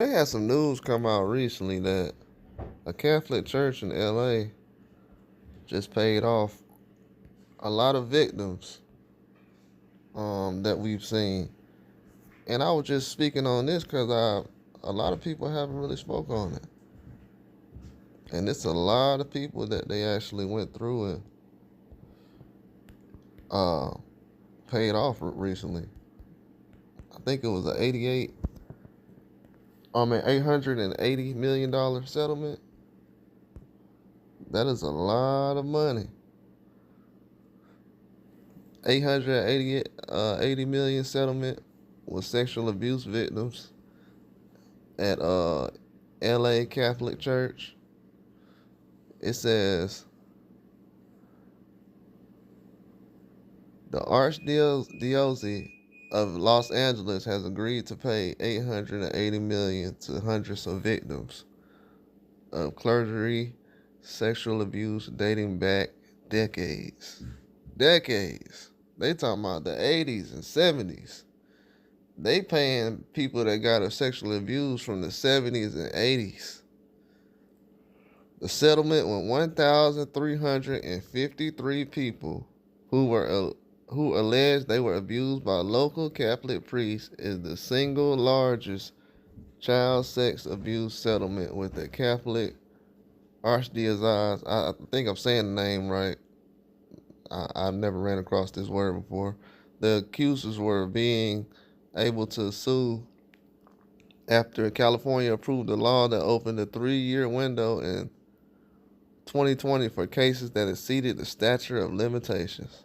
They had some news come out recently that a Catholic church in LA just paid off a lot of victims that we've seen. And I was just speaking on this because a lot of people haven't really spoke on it. And it's a lot of people that they actually went through and uh, paid off recently. I think it was an $880 million settlement. That is a lot of money. 80 million settlement with sexual abuse victims at LA Catholic Church. It says the Archdiocese of Los Angeles has agreed to pay 880 million to hundreds of victims of clergy sexual abuse dating back decades. Decades. They talking about the 80s and 70s. They paying people that got a sexual abuse from the 70s and 80s. The settlement with 1,353 people who alleged they were abused by local Catholic priests is the single largest child sex abuse settlement with the Catholic Archdiocese. I think I'm saying the name right. I've never ran across this word before. The accusers were being able to sue after California approved a law that opened a 3-year window in 2020 for cases that exceeded the statute of limitations.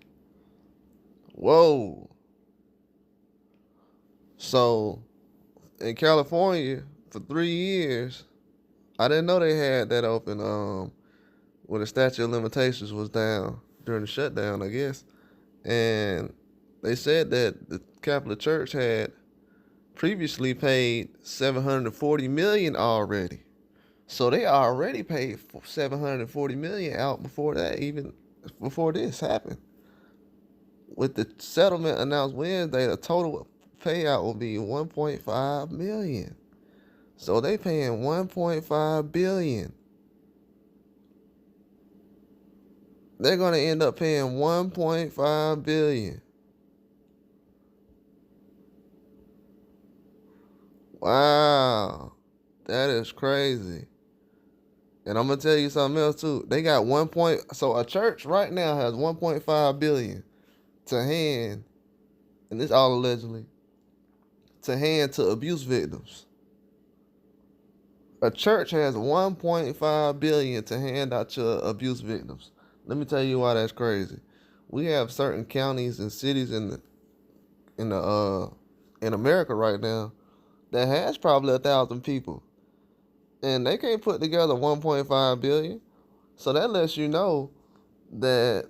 Whoa. So in California for 3 years, I didn't know they had that open when the statute of limitations was down during the shutdown, I guess. And they said that the Catholic Church had previously paid 740 million already. So they already paid 740 million out before that, even before this happened. With the settlement announced Wednesday, the total payout will be 1.5 million. So they paying 1.5 billion. They're gonna end up paying 1.5 billion. Wow, that is crazy. And I'm gonna tell you something else too. They got so a church right now has 1.5 billion to hand, and this all allegedly to hand to abuse victims. A church has 1.5 billion to hand out to abuse victims. Let me tell you why that's crazy. We have certain counties and cities in America right now that has probably 1,000 people, and they can't put together 1.5 billion. So that lets you know that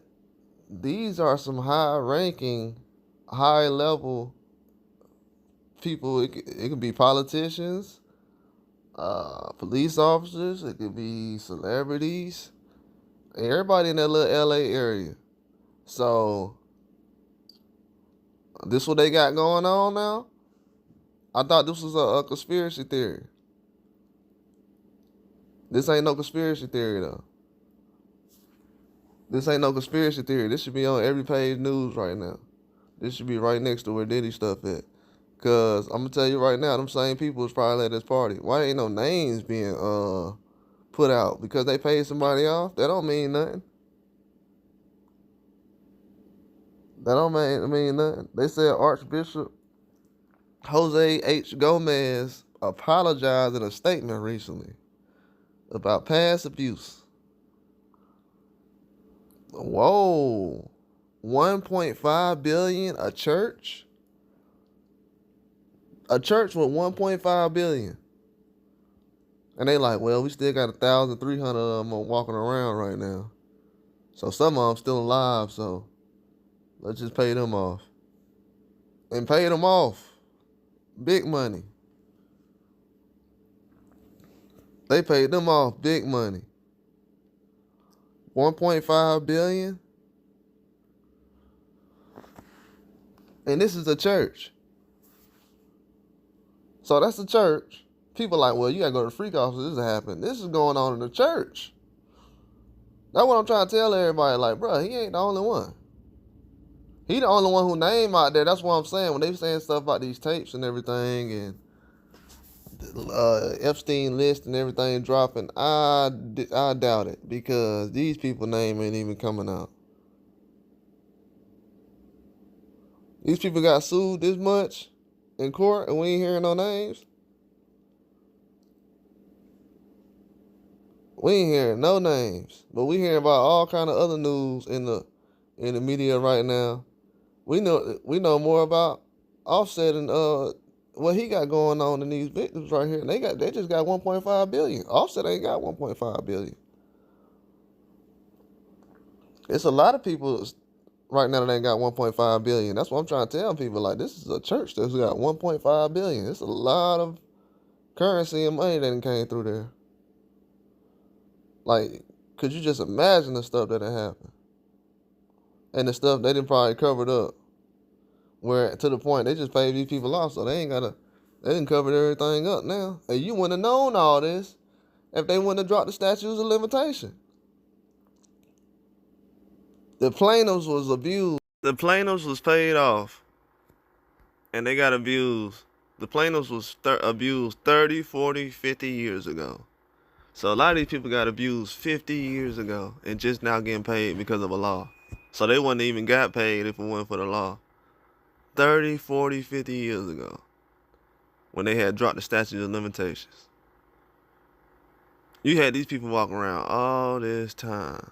these are some high-ranking, high-level people. It could be politicians, police officers. It could be celebrities. Everybody in that little LA area. So this what they got going on now? I thought this was a conspiracy theory. This ain't no conspiracy theory though. This ain't no conspiracy theory. This should be on every page news right now. This should be right next to where Diddy stuff at. Cause I'm gonna tell you right now, them same people is probably at this party. Why ain't no names being put out? Because they paid somebody off? That don't mean nothing. That don't mean nothing. They said Archbishop Jose H. Gomez apologized in a statement recently about past abuse. Whoa. 1.5 billion a church? A church with 1.5 billion. And they like, well, we still got 1,300 of them walking around right now. So some of them still alive, so let's just pay them off. And pay them off. Big money. They paid them off big money. 1.5 billion. And this is a church. So that's a church People like, well, you gotta go to the freak office. This happened. This is going on in the church. That's what I'm trying to tell everybody. Like, bro, he ain't the only one. He the only one who name out there. That's what I'm saying. When they saying stuff about these tapes and everything and Epstein list and everything dropping, I doubt it because these people name ain't even coming out. These people got sued this much in court and we ain't hearing no names. We ain't hearing no names, but we hearing about all kind of other news in the media right now. We know more about Offset and what he got going on in these victims right here. And they just got 1.5 billion. Offset ain't got 1.5 billion. It's a lot of people right now that ain't got 1.5 billion. That's what I'm trying to tell people. Like, this is a church that's got 1.5 billion. It's a lot of currency and money that came through there. Like, could you just imagine the stuff that happened? And the stuff they didn't probably covered up. Where to the point they just paid these people off, so they didn't cover everything up now. And you wouldn't have known all this if they wouldn't have dropped the statutes of limitation. The plaintiffs was abused. The plaintiffs was paid off. And they got abused. The plaintiffs was abused 30, 40, 50 years ago. So a lot of these people got abused 50 years ago and just now getting paid because of a law. So they wouldn't even got paid if it wasn't for the law. 30, 40, 50 years ago when they had dropped the statute of limitations. You had these people walking around all this time.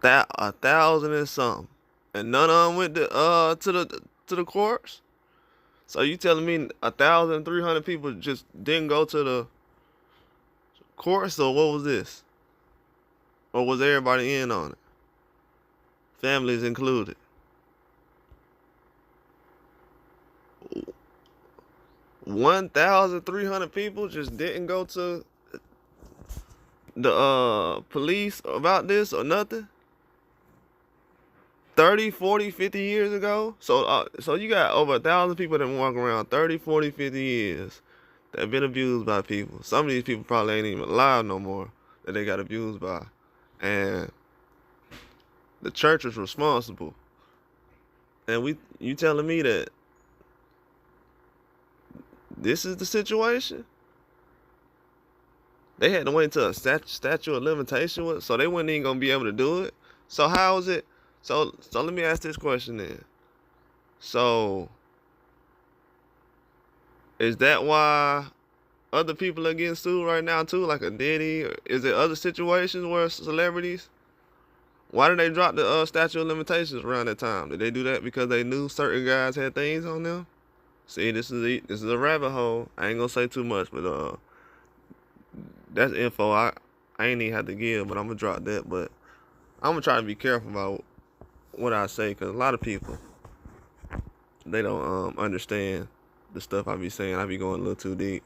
1,000 and something. And none of them went to the courts. So you telling me 1,300 people just didn't go to the courts, or what was this? Or was everybody in on it? Families included. 1,300 people just didn't go to the police about this or nothing. 30, 40, 50 years ago. So you got over 1,000 people that walk around 30, 40, 50 years that have been abused by people. Some of these people probably ain't even alive no more that they got abused by. And the church is responsible. And you telling me that this is the situation? They had to wait until a statute of limitation, so they weren't even gonna be able to do it. So how is it? So let me ask this question then. So is that why other people are getting sued right now too, like a Diddy? Or is there other situations where celebrities? Why did they drop the statute of limitations around that time? Did they do that because they knew certain guys had things on them? See, this is a rabbit hole. I ain't gonna say too much, but that's info I ain't even have to give, but I'm gonna drop that. But I'm gonna try to be careful about what I say, because a lot of people, they don't understand the stuff I be saying. I be going a little too deep.